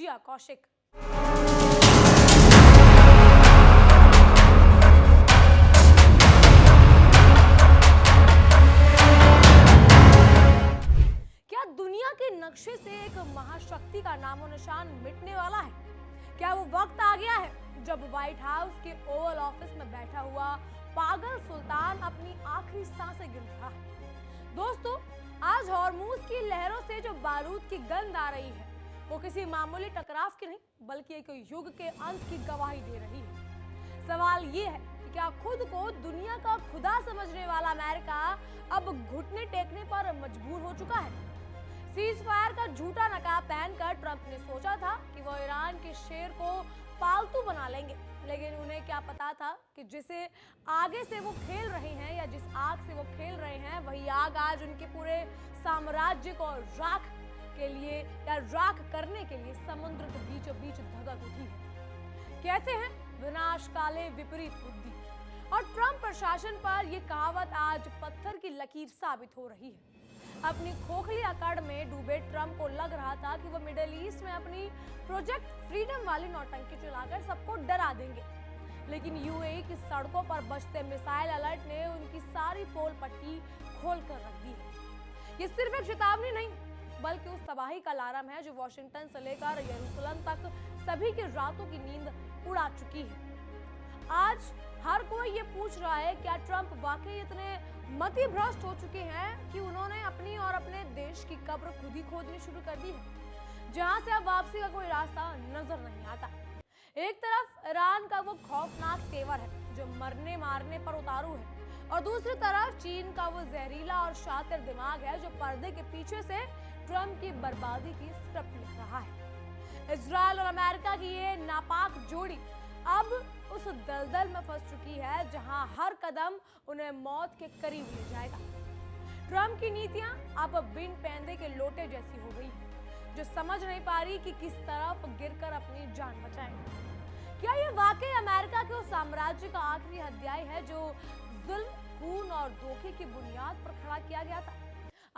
जिया कौशिक। क्या दुनिया के नक्शे से एक महाशक्ति का नामो निशान मिटने वाला है? क्या वो वक्त आ गया है जब व्हाइट हाउस के ओवल ऑफिस में बैठा हुआ पागल सुल्तान अपनी आखिरी सांसें गिन रहा है? दोस्तों, आज हॉर्मूज की लहरों से जो बारूद की गंध आ रही है वो किसी मामूली टकराव की नहीं बल्कि एक युग के अंत की गवाही दे रही है। सवाल ये है कि क्या खुद को दुनिया का खुदा समझने वाला अमेरिका अब घुटने टेकने पर मजबूर हो चुका है? सीज फायर का झूठा नकाब पहनकर ट्रंप ने सोचा था कि वो ईरान के शेर को पालतू बना लेंगे, लेकिन उन्हें क्या पता था कि जिसे आगे से वो खेल रहे हैं या जिस आग से वो खेल रहे हैं वही आग आज उनके पूरे साम्राज्य को राख के लिए या राख करने के लिए समुद्र के बीचों बीच धधक उठी है। कहते हैं विनाश काले विपरीत बुद्धि, और ट्रंप प्रशासन पर यह कहावत आज पत्थर की लकीर साबित हो रही है। अपनी खोखली अकड़ में डूबे ट्रंप को लग रहा था कि वो मिडिल ईस्ट में अपनी प्रोजेक्ट फ्रीडम वाली नौटंकी चलाकर सबको डरा देंगे, लेकिन यूएई की सड़कों पर बजते मिसाइल अलर्ट ने उनकी सारी पोल पट्टी खोल कर रख दी है। ये सिर्फ एक चेतावनी नहीं बल्कि उस तबाही का अलार्म है जो वॉशिंगटन से लेकर यरूशलेम तक सभी की रातों की नींद उड़ा चुकी है। आज हर कोई ये पूछ रहा है क्या ट्रंप वाकई इतने मति भ्रष्ट हो चुके हैं कि उन्होंने अपनी और अपने देश की कब्र खुद ही खोदनी शुरू कर दी है, जहां से अब वापसी का कोई रास्ता नजर नहीं आता। एक तरफ ईरान का वो खौफनाक तेवर है जो मरने मारने पर उतारू है, और दूसरी तरफ चीन का वो जहरीला और शातिर दिमाग है जो पर्दे के पीछे से ट्रंप की बर्बादी की स्क्रिप्ट लिख रहा है। इजराइल और अमेरिका की ये नापाक जोड़ी अब उस दलदल में फंस चुकी है जहां हर कदम उन्हें मौत के करीब ले जाएगा। ट्रंप की नीतियां अब बिन पैंदे के लोटे जैसी हो गई है जो समझ नहीं पा रही कि किस तरफ गिरकर अपनी जान बचाएं। क्या ये वाकई अमेरिका के उस साम्राज्य का आखिरी अध्याय है जो जुल्म, खून और धोखे की बुनियाद पर खड़ा किया गया था?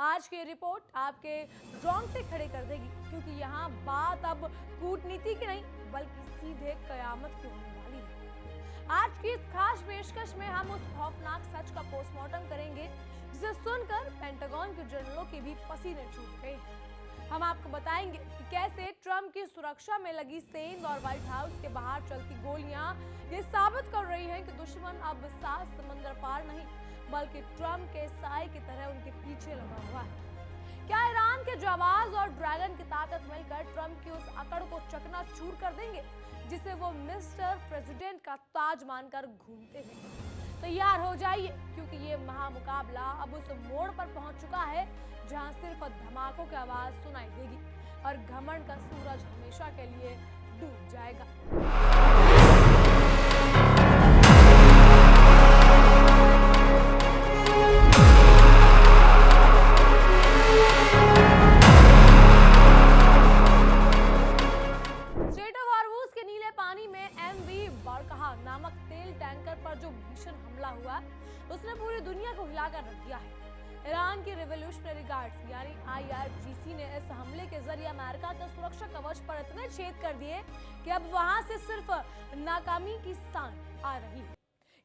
आज की रिपोर्ट आपके रोंगटे खड़े कर देगी, क्योंकि यहाँ बात अब कूटनीति की नहीं बल्कि सीधे कयामत की होने वाली है। आज की इस खास पेशकश में हम उस खौफनाक सच का पोस्टमार्टम करेंगे जिसे सुनकर पेंटागन के जनरलों के भी पसीने छूट गए। हम आपको बताएंगे कि कैसे ट्रंप की सुरक्षा में लगी सेंध और व्हाइट हाउस के बाहर चलती गोलियां ये साबित कर रही हैं कि दुश्मन अब 7 समंदर पार नहीं बल्कि ट्रंप के साए की तरह उनके पीछे लगा हुआ है। क्या ईरान के जाबाज और ड्रैगन की ताकत मिलकर ट्रंप की उस अकड़ को चकनाचूर कर देंगे जिसे वो मिस्टर प्रेसिडेंट का ताज मानकर घूमते हैं? तैयार हो जाइए, क्योंकि ये महामुकाबला अब उस मोड़ पर पहुंच चुका है जहां सिर्फ धमाकों की आवाज सुनाई देगी और घमंड का सूरज हमेशा के लिए डूब जाएगा। नामक तेल टैंकर पर जो भीषण हमला हुआ उसने पूरी दुनिया को हिलाकर रख दिया है। ईरान की रिवॉल्यूशनरी गार्ड्स यानी IRGC ने इस हमले के जरिए अमेरिका के सुरक्षा कवच पर इतने छेद कर दिए कि अब वहां से सिर्फ नाकामी की सांस आ रही है।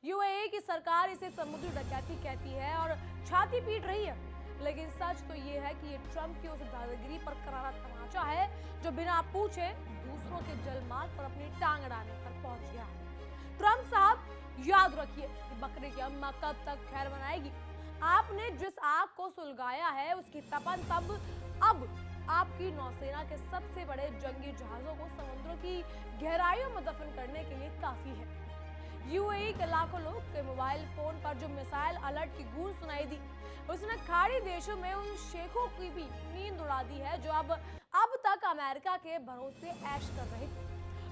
यूएई की सरकार इसे समुद्री डकैती कहती है और छाती पीट रही है, लेकिन सच तो ये है कि ये ट्रंप की उस दादागिरी पर करारा तमाचा है जो बिना पूछे दूसरों के जलमार्ग पर अपनी टांग अड़ाने पर पहुंच गया है। ट्रंप साहब, याद रखिए कि बकरी की अम्मा कब तक खैर मनाएगी। आपने जिस आग को सुलगाया है उसकी तपन तब अब आपकी नौसेना के सबसे बड़े जंगी जहाजों को समुद्रों की गहराइयों में दफन करने के लिए काफी है। यूएई के लाखों लोग के मोबाइल फोन पर जो मिसाइल अलर्ट की गूंज सुनाई दी उसने खाड़ी देशों में उन शेखों की भी नींद उड़ा दी है जो अब तक अमेरिका के भरोसे ऐश कर रहे थे।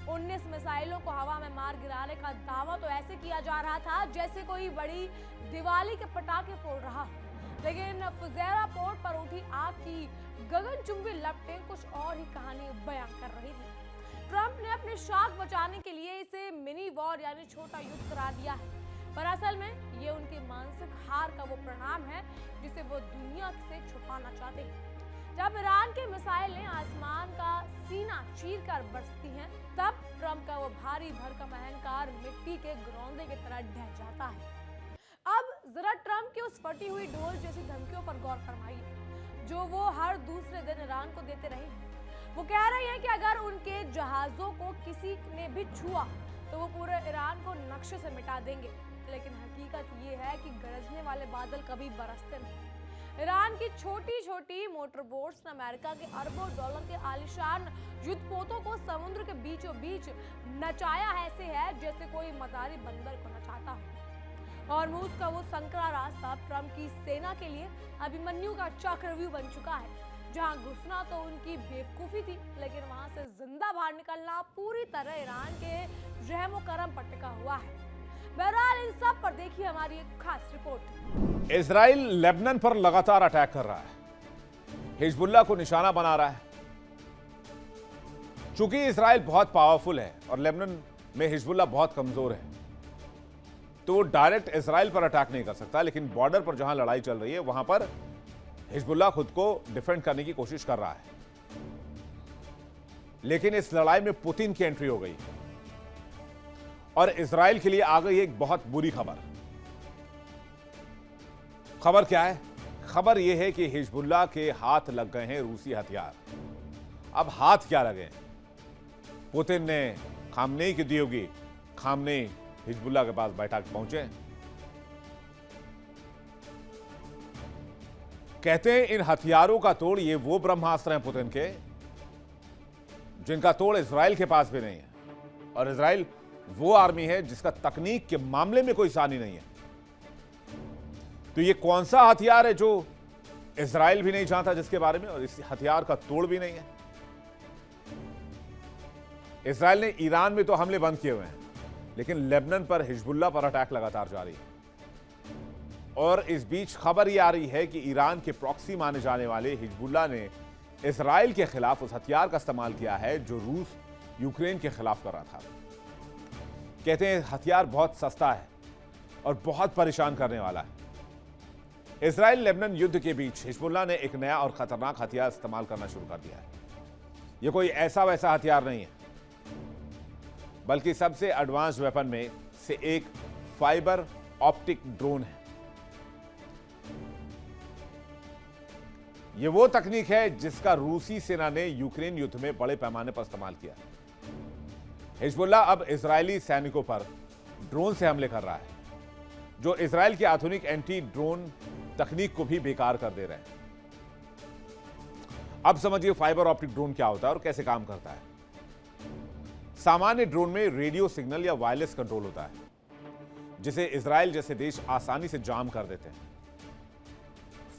19 मिसाइलों को हवा में मार गिराने का दावा तो ऐसे किया जा रहा था जैसे कोई बड़ी दिवाली के पटाखे फोड़ रहा, लेकिन फुजैरा पोर्ट पर उठी आग की गगनचुंबी लपटें कुछ और ही कहानी बयां कर रही थी। ट्रंप ने अपनी शाख बचाने के लिए इसे मिनी वॉर यानी छोटा युद्ध करार दिया है, पर असल में ये उनकी मानसिक हार का वो परिणाम है जिसे वो दुनिया से छुपाना चाहते हैं। जब ईरान की मिसाइलें आसमान का सीना चीरकर बरसती हैं, तब ट्रंप का वो भारी भरकम अहंकार मिट्टी के ग्रौंदे की तरह ढह जाता है। अब जरा ट्रंप की उस फटी हुई ढोल जैसी धमकियों पर गौर फरमाइए, जो वो हर दूसरे दिन ईरान को देते रहे हैं। वो कह रहे हैं कि अगर उनके जहाजों को किसी ने भी छुआ तो वो पूरे ईरान को नक्शे से मिटा देंगे। लेकिन हकीकत ये है कि गरजने वाले बादल कभी बरसते नहीं। ईरान की छोटी छोटी मोटर बोट्स ने अमेरिका के अरबों डॉलर के आलीशान युद्धपोतों को समुद्र के बीचों बीच नचाया ऐसे है जैसे कोई मदारी बंदर को नचाता हो। और मूस का वो संकरा रास्ता ट्रंप की सेना के लिए अभिमन्यु का चक्रव्यूह बन चुका है, जहां घुसना तो उनकी बेवकूफी थी, लेकिन वहां से जिंदा बाहर निकलना पूरी तरह ईरान के रहमो करम पर टिका हुआ है। बहरहाल इन सब पर देखिए हमारी एक खास रिपोर्ट। इजराइल लेबनान पर लगातार अटैक कर रहा है, हिजबुल्लाह को निशाना बना रहा है। चूंकि इजराइल बहुत पावरफुल है और लेबनान में हिजबुल्लाह बहुत कमजोर है, तो वो डायरेक्ट इजराइल पर अटैक नहीं कर सकता, लेकिन बॉर्डर पर जहां लड़ाई चल रही है वहां पर हिजबुल्लाह खुद को डिफेंड करने की कोशिश कर रहा है। लेकिन इस लड़ाई में पुतिन की एंट्री हो गई और इजराइल के लिए आ गई एक बहुत बुरी खबर। खबर क्या है? खबर यह है कि हिजबुल्लाह के हाथ लग गए हैं रूसी हथियार। अब हाथ क्या लगे? पुतिन ने खामनेई की दी होगी, खामनेई हिजबुल्लाह के पास बैठक पहुंचे। कहते हैं इन हथियारों का तोड़, ये वो ब्रह्मास्त्र हैं पुतिन के जिनका तोड़ इजराइल के पास भी नहीं है। और इजराइल वो आर्मी है जिसका तकनीक के मामले में कोई सानी नहीं है। तो ये कौन सा हथियार है जो इजराइल भी नहीं जानता जिसके बारे में, और इस हथियार का तोड़ भी नहीं है। इजराइल ने ईरान में तो हमले बंद किए हुए हैं, लेकिन लेबनान पर हिजबुल्लाह पर अटैक लगातार जारी है। और इस बीच खबर यह आ रही है कि ईरान के प्रॉक्सी माने जाने वाले हिजबुल्लाह ने इजराइल के खिलाफ उस हथियार का इस्तेमाल किया है जो रूस यूक्रेन के खिलाफ कर रहा था। कहते हैं हथियार बहुत सस्ता है और बहुत परेशान करने वाला है। इजराइल लेबनान युद्ध के बीच हिजबुल्लाह ने एक नया और खतरनाक हथियार इस्तेमाल करना शुरू कर दिया है। यह कोई ऐसा वैसा हथियार नहीं है, बल्कि सबसे एडवांस वेपन में से एक फाइबर ऑप्टिक ड्रोन है। यह वो तकनीक है जिसका रूसी सेना ने यूक्रेन युद्ध में बड़े पैमाने पर इस्तेमाल किया। हिजबुल्लाह अब इजरायली सैनिकों पर ड्रोन से हमले कर रहा है, जो इजराइल की आधुनिक एंटी ड्रोन तकनीक को भी बेकार कर दे रहे हैं। अब समझिए फाइबर ऑप्टिक ड्रोन क्या होता है और कैसे काम करता है। सामान्य ड्रोन में रेडियो सिग्नल या वायरलेस कंट्रोल होता है, जिसे इजराइल जैसे देश आसानी से जाम कर देते हैं।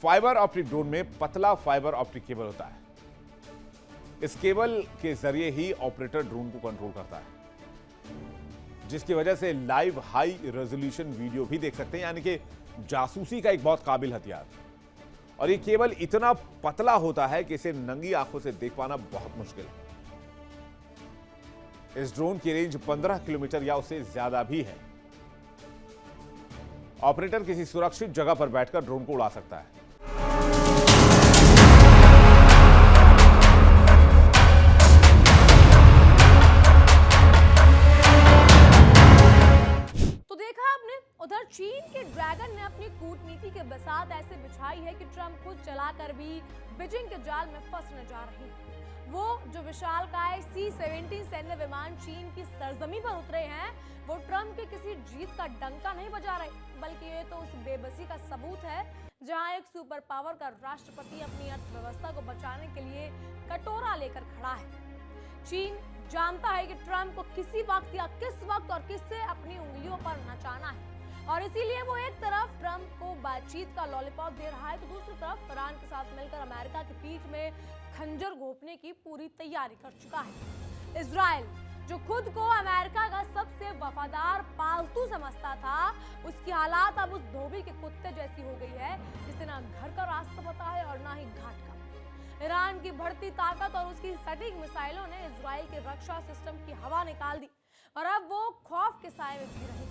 फाइबर ऑप्टिक ड्रोन में पतला फाइबर ऑप्टिक केबल होता है। इस केबल के जरिए ही ऑपरेटर ड्रोन को कंट्रोल करता है, जिसकी वजह से लाइव हाई रेजोल्यूशन वीडियो भी देख सकते हैं, यानी कि जासूसी का एक बहुत काबिल हथियार। और ये केबल इतना पतला होता है कि इसे नंगी आंखों से देख पाना बहुत मुश्किल है। इस ड्रोन की रेंज 15 किलोमीटर या उससे ज्यादा भी है। ऑपरेटर किसी सुरक्षित जगह पर बैठकर ड्रोन को उड़ा सकता है। उधर चीन के ड्रैगन ने अपनी कूटनीति के बसात ऐसे बिछाई है कि ट्रंप खुद चलाकर भी बीजिंग के जाल में फंसने जा रही है। वो जो विशालकाय C-17 सैन्य विमान चीन की सरजमी पर उतरे हैं, वो ट्रंप के किसी जीत का डंका नहीं बजा रहे, बल्कि ये तो उस बेबसी का सबूत है जहां एक सुपर पावर का राष्ट्रपति अपनी अर्थव्यवस्था को बचाने के लिए कटोरा लेकर खड़ा है। चीन जानता है कि ट्रंप को किसी वक्त या किस वक्त और किससे अपनी उंगलियों पर नचाना है, और इसीलिए वो एक तरफ ट्रंप को बातचीत का लॉलीपॉप दे रहा है, तो दूसरी तरफ ईरान के साथ मिलकर अमेरिका की पीठ में खंजर घोंपने की पूरी तैयारी कर चुका है। इजराइल जो खुद को अमेरिका का सबसे वफादार पालतू समझता था, उसकी हालात अब उस धोबी के कुत्ते जैसी हो गई है जिसे ना घर का रास्ता पता है और ना ही घाट का। ईरान की बढ़ती ताकत और उसकी सटीक मिसाइलों ने इजराइल के रक्षा सिस्टम की हवा निकाल दी और अब वो खौफ के साए में जी रहे।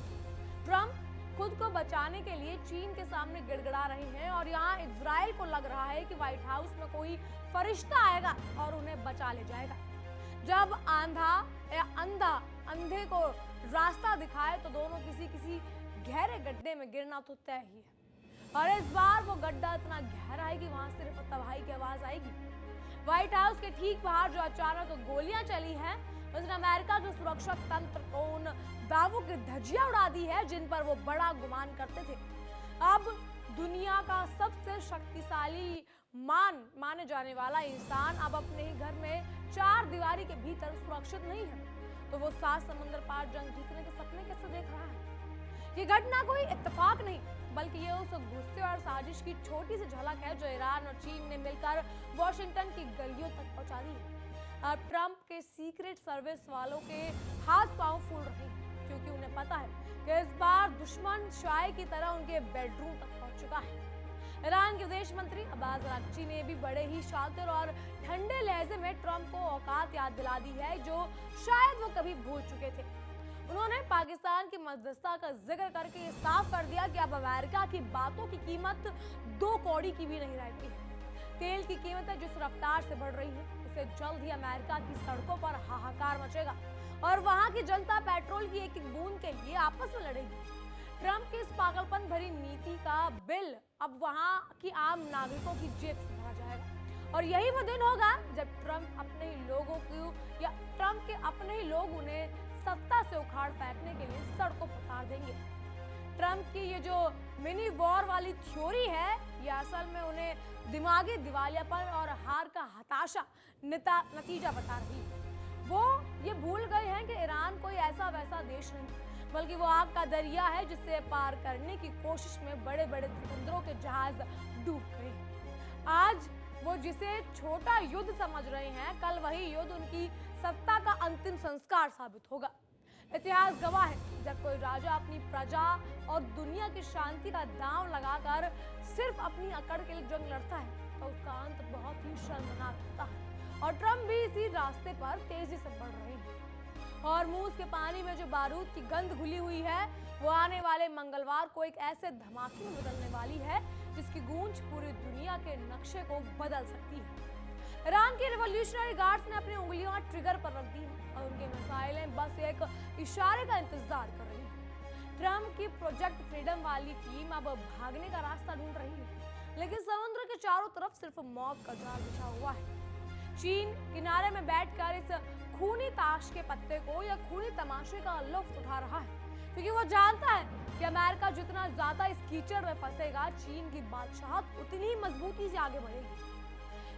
ट्रंप खुद को बचाने के लिए चीन के सामने गिड़गिड़ा रहे हैं और यहाँ इजराइल को लग रहा है कि व्हाइट हाउस में कोई फरिश्ता आएगा और उन्हें बचा ले जाएगा। जब आंधा या अंधा अंधे को रास्ता दिखाए तो दोनों किसी गहरे गड्ढे में गिरना तो तय ही है। और इस बार वो गड्ढा इतना गहरा है कि वहां सिर्फ तबाही की आवाज आएगी। व्हाइट हाउस के ठीक बाहर जो अचानक गोलियां चली हैं, उसने अमेरिका के सुरक्षा तंत्र को उन दावों की धज्जियां उड़ा दी है जिन पर वो बड़ा गुमान करते थे। अब दुनिया का सबसे शक्तिशाली माने जाने वाला इंसान अब अपने ही घर में 4 दीवारी के भीतर सुरक्षित नहीं है, तो वो 7 समंदर पार जंग जीतने के सपने कैसे देख रहा है? ये घटना कोई इत्तेफाक नहीं, बल्कि ये उस गुस्से और साजिश की छोटी सी झलक है जो ईरान और चीन ने मिलकर वॉशिंगटन की गलियों तक पहुंचा दी है। अब ट्रंप के सीक्रेट सर्विस वालों के हाथ पांव फूल रहे हैं, क्योंकि उन्हें पता है कि इस बार दुश्मन शाय की तरह उनके बेडरूम तक पहुंच चुका है। ईरान के विदेश मंत्री अब्बास अरागची ने भी बड़े ही शातिर और ठंडे लहजे में ट्रंप को औकात याद दिला दी है जो शायद वो कभी भूल चुके थे। उन्होंने पाकिस्तान की मध्यस्थता का जिक्र करके ये साफ कर दिया कि अब अमेरिका की बातों की कीमत 2 कौड़ी की भी नहीं रहती है। तेल की कीमतें जिस रफ्तार से बढ़ रही है, उससे जल्द ही अमेरिका की सड़कों पर हाहाकार मचेगा और वहां की जनता पेट्रोल की एक बूंद के लिए आपस में लड़ेगी। ट्रंप की इस पागलपन भरी नीति का बिल अब वहां की आम नागरिकों की जेब से भरा जाएगा और यही वो दिन होगा जब ट्रंप के अपने ही लोग उन्हें सत्ता से उखाड़ फेंकने के लिए सड़कों पर उतार देंगे। ट्रंप की ये जो मिनी वॉर वाली थ्योरी है, ये असल में उन्हें दिमागी दिवालियापन और हार का हताशा नतीजा बता रही है। वो ये भूल गए हैं कि ईरान कोई ऐसा वैसा देश नहीं, बल्कि वो आग का दरिया है जिसे पार करने की कोशिश में बड़े बड़े सिकंदरों के जहाज डूब गए। आज वो जिसे छोटा युद्ध समझ रहे हैं, कल वही युद्ध उनकी सत्ता का अंतिम संस्कार साबित होगा। इतिहास गवाह है, जब कोई राजा अपनी प्रजा और दुनिया की शांति का दांव लगाकर सिर्फ अपनी अकड़ के लिए जंग लड़ता है तो उसका अंत बहुत ही शर्मनाक होता है। और ट्रंप भी इसी रास्ते पर तेजी से बढ़ रहे हैं। हॉर्मूज के पानी में जो बारूद की गंध घुली हुई है, वो आने वाले मंगलवार को एक ऐसे धमाके में बदलने वाली है जिसकी गूंज पूरी दुनिया के नक्शे को बदल सकती है। ईरान की रिवॉल्यूशनरी गार्ड्स ने अपनी उंगलियां ट्रिगर पर रख दी हैं और उनके मिसाइलें बस एक इशारे का इंतजार कर रही हैं। ट्रंप की प्रोजेक्ट फ्रीडम वाली टीम अब भागने का रास्ता ढूंढ रही है, लेकिन समुद्र के चारों तरफ सिर्फ मौत का जाल बिछा हुआ है। चीन किनारे में बैठकर इस खूनी ताश के पत्ते को या खूनी तमाशे का लुत्फ उठा रहा है, क्योंकि वो जानता है कि अमेरिका जितना ज्यादा इस कीचड़ में फंसेगा, चीन की बादशाहत उतनी ही मजबूती से आगे बढ़ेगी।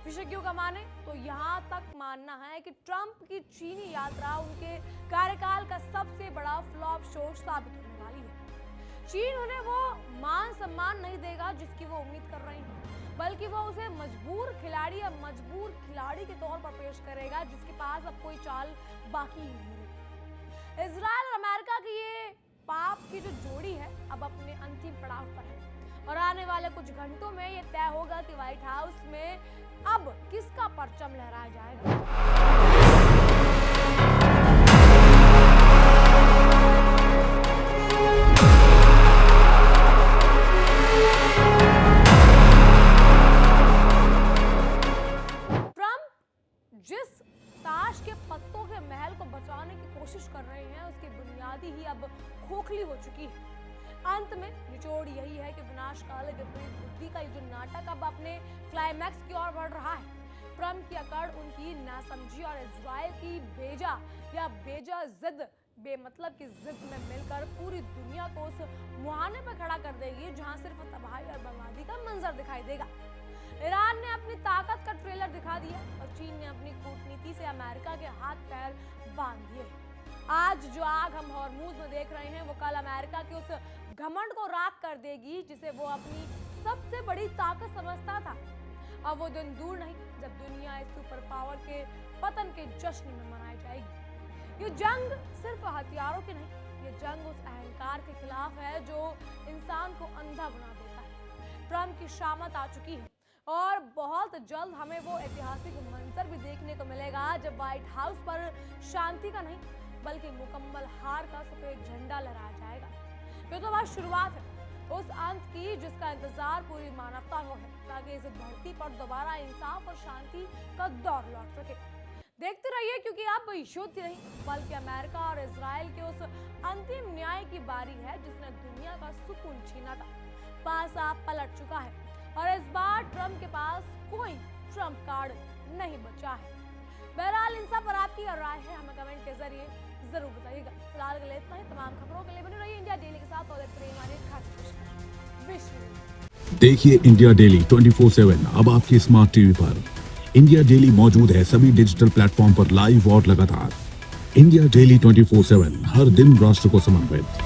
विशेषज्ञों का माने तो यहाँ तक मानना है कि ट्रंप की चीनी यात्रा उनके कार्यकाल का सबसे बड़ा फ्लॉप शो साबित होने वाली है। चीन उन्हें वो मान सम्मान नहीं देगा जिसकी वो उम्मीद कर रहे हैं, बल्कि वो उसे मजबूर खिलाड़ी के तौर पर पेश करेगा जिसके पास अब कोई चाल बाकी ही नहीं रही। इजराइल और अमेरिका की ये पाप की जो जोड़ी है अब अपने अंतिम पड़ाव पर है और आने वाले कुछ घंटों में ये तय होगा कि व्हाइट हाउस में अब किसका परचम लहराया जाएगा। ट्रंप जिस ताश के पत्तों के महल को बचाने की कोशिश कर रहे हैं, उसकी बुनियादी ही अब खोखली हो चुकी है। अंत में निचोड़ यही है कि विनाशकाल विपरीत बुद्धि का ये जो नाटक अब अपने क्लाइमैक्स की ओर बढ़ रहा है। ट्रंप की अकड़, उनकी नासमझी और इजराइल की बेजा जिद बेमतलब की जिद में मिलकर पूरी दुनिया को उस मुहाने पर खड़ा कर देगी जहां सिर्फ तबाही और बर्बादी का मंजर दिखाई देगा। ईरान ने अपनी ताकत का ट्रेलर दिखा दिया और चीन ने अपनी कूटनीति से अमेरिका के हाथ पैर बांध दिए। आज जो आग हम हॉर्मूज में देख रहे हैं, वो कल अमेरिका के उस घमंड को राख कर देगी जिसे वो अपनी सबसे बड़ी ताकत समझता था। अब वो दिन दूर नहीं जब दुनिया इस सुपर पावर के पतन के जश्न में मनाई जाएगी। ये जंग सिर्फ हथियारों की नहीं, ये जंग उस अहंकार के खिलाफ है जो इंसान को अंधा बना देता है। ट्रंप की शामत आ चुकी है और बहुत जल्द हमें वो ऐतिहासिक मंजर भी देखने को मिलेगा जब व्हाइट हाउस पर शांति का नहीं बल्कि मुकम्मल हार का सफेद झंडा लहराया जाएगा। ये तो बस शुरुआत है उस अंत की जिसका इंतजार पूरी मानवता को है, ताकि इस धरती पर दोबारा इंसाफ और शांति का दौर लौट सके। देखते रहिए, क्योंकि अब युद्ध नहीं बल्कि अमेरिका और इजराइल के उस अंतिम न्याय की बारी है जिसने दुनिया का सुकून छीना था। पासा पलट चुका है और इस बार ट्रंप के पास कोई ट्रंप कार्ड नहीं बचा है। बहरहाल इन सब पर आपकी राय है, हमें कमेंट के जरिए जरूर बताइएगा। फिलहाल के लिए इतना ही। तमाम खबरों के लिए बने रहिए इंडिया डेली के साथ और देखते रहिए हमारे खास विश्व। देखिए इंडिया डेली 24/7 अब आपके स्मार्ट टीवी पर। इंडिया डेली मौजूद है सभी डिजिटल प्लेटफॉर्म पर लाइव और लगातार। इंडिया डेली 24/7 हर दिन राष्ट्र को समर्पित।